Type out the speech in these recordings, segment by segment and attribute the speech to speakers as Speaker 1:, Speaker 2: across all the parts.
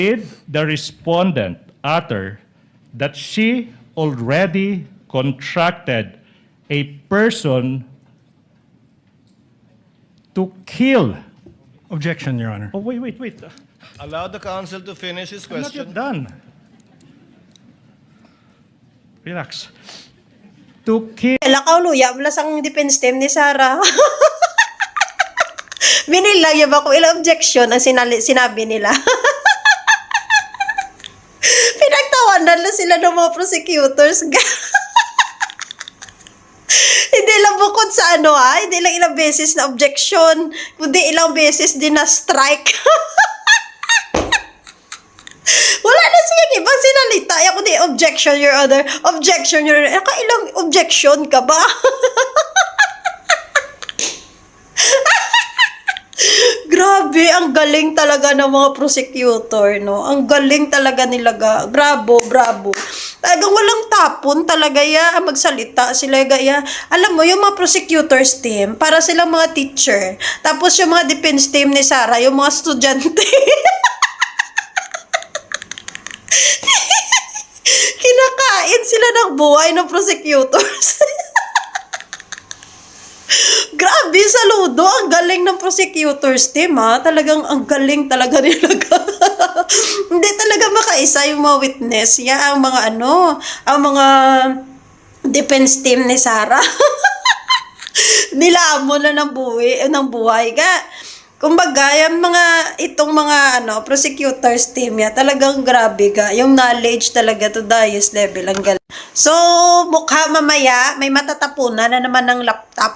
Speaker 1: Did the respondent utter that she already contracted a person to kill?
Speaker 2: Objection, Your Honor.
Speaker 1: Oh, wait.
Speaker 3: Allow the counsel to finish his
Speaker 1: I'm not yet
Speaker 3: question.
Speaker 1: done. Relax. To kill.
Speaker 4: Lakaw luya, wala sang defense team ni Sarah. Binilang niya ba kung ilang objection ang sinabi nila? Pinagtawanan na sila ng mga prosecutors. Hindi lang bukod sa hindi lang ilang beses na objection, kundi ilang beses din na strike. Wala na siyang ibang sinalita. Kundi objection, Your Honor. Objection, Your Honor. Ilang objection ka ba? Grabe, ang galing talaga ng mga prosecutor, no? Ang galing talaga nila. Bravo. Talagang walang tapon talaga magsalita sila gaya. Alam mo, yung mga prosecutors team, para silang mga teacher. Tapos yung mga defense team ni Sarah, yung mga estudyante. Kinakain sila ng buhay ng prosecutors. Grabe, saludo. Ang galing ng prosecutors team, ha? Talagang ang galing talaga nila. Hindi talaga makaisa yung mga witness. Ang mga ang mga defense team ni Sarah. Nilamon na ng buhay ka. Kumbaga, itong mga prosecutors team talagang grabe ka. Yung knowledge talaga to the highest level. Ang galing. So, mukha mamaya, may matatapunan na naman ng laptop.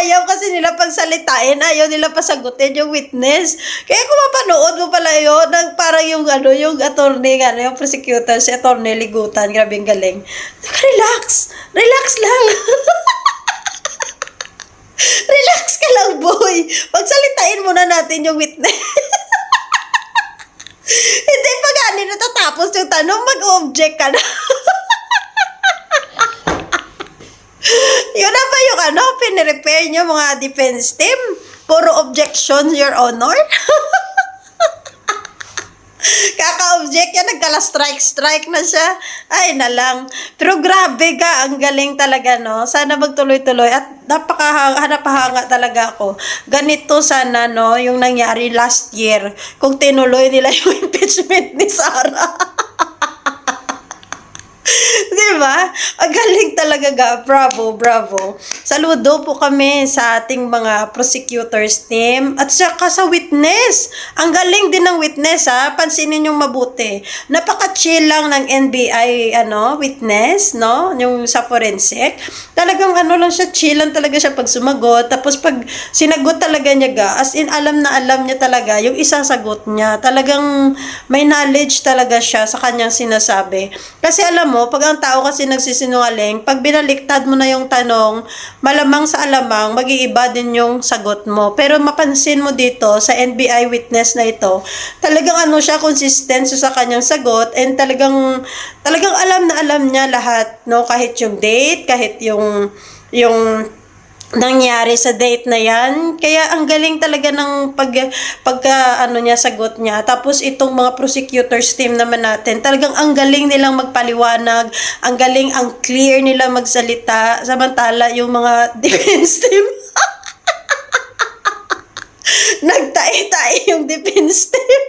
Speaker 4: Ayaw kasi nila pagsalitain, ayaw nila pasagutin yung witness. Kaya kung mapanood mo pala yun, parang yung attorney, yung prosecutor, si attorney Ligutan, grabing galing. Relax lang. Relax ka lang, boy. Pagsalitain muna natin yung witness. Hindi pa gani natatapos yung tanong, mag-object ka na. Yun na ba yung pinirepare nyo mga defense team? Puro objection, Your Honor? Kaka-object yan, nagkala-strike na siya. Ay, na lang. Pero grabe ka, ang galing talaga, no? Sana magtuloy-tuloy. At napahanga talaga ako. Ganito sana, no, yung nangyari last year. Kung tinuloy nila yung impeachment ni Sarah. Diba? Ang galing talaga. Bravo. Saludo po kami sa ating mga prosecutors team at saka sa witness. Ang galing din ng witness, ha? Pansinin yung mabuti. Napaka-chill lang ng NBI witness, no? Yung sa forensic. Talagang lang siya, chill lang talaga siya pag sumagot. Tapos pag sinagot talaga niya as in alam na alam niya talaga yung isasagot niya. Talagang may knowledge talaga siya sa kanyang sinasabi. Kasi alam mo, pag ang tao kasi nagsisinungaling, pag binaliktad mo na yung tanong, malamang sa alamang, mag-iiba din yung sagot mo. Pero mapansin mo dito, sa NBI witness na ito, talagang siya, consistent sa kanyang sagot, and talagang alam na alam niya lahat, no? Kahit yung date, kahit yung nangyari sa date na yan. Kaya ang galing talaga ng pagka niya, sagot niya. Tapos itong mga prosecutors team naman natin, talagang ang galing nilang magpaliwanag, ang galing, ang clear nila magsalita, samantala yung mga defense team, nagtae-tae yung defense team.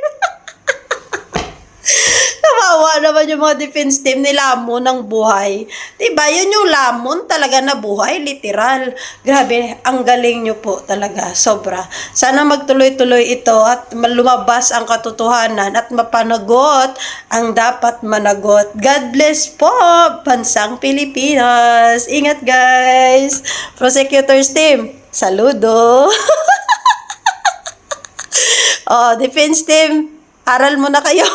Speaker 4: Kawawa naman yung mga defense team, nilamon ng buhay. Diba? Yun yung lamon talaga na buhay, literal. Grabe, ang galing nyo po talaga, sobra. Sana magtuloy-tuloy ito at lumabas ang katotohanan at mapanagot ang dapat managot. God bless po, bansang Pilipinas. Ingat, guys. Prosecutors team, saludo. Defense team, aral mo na kayo.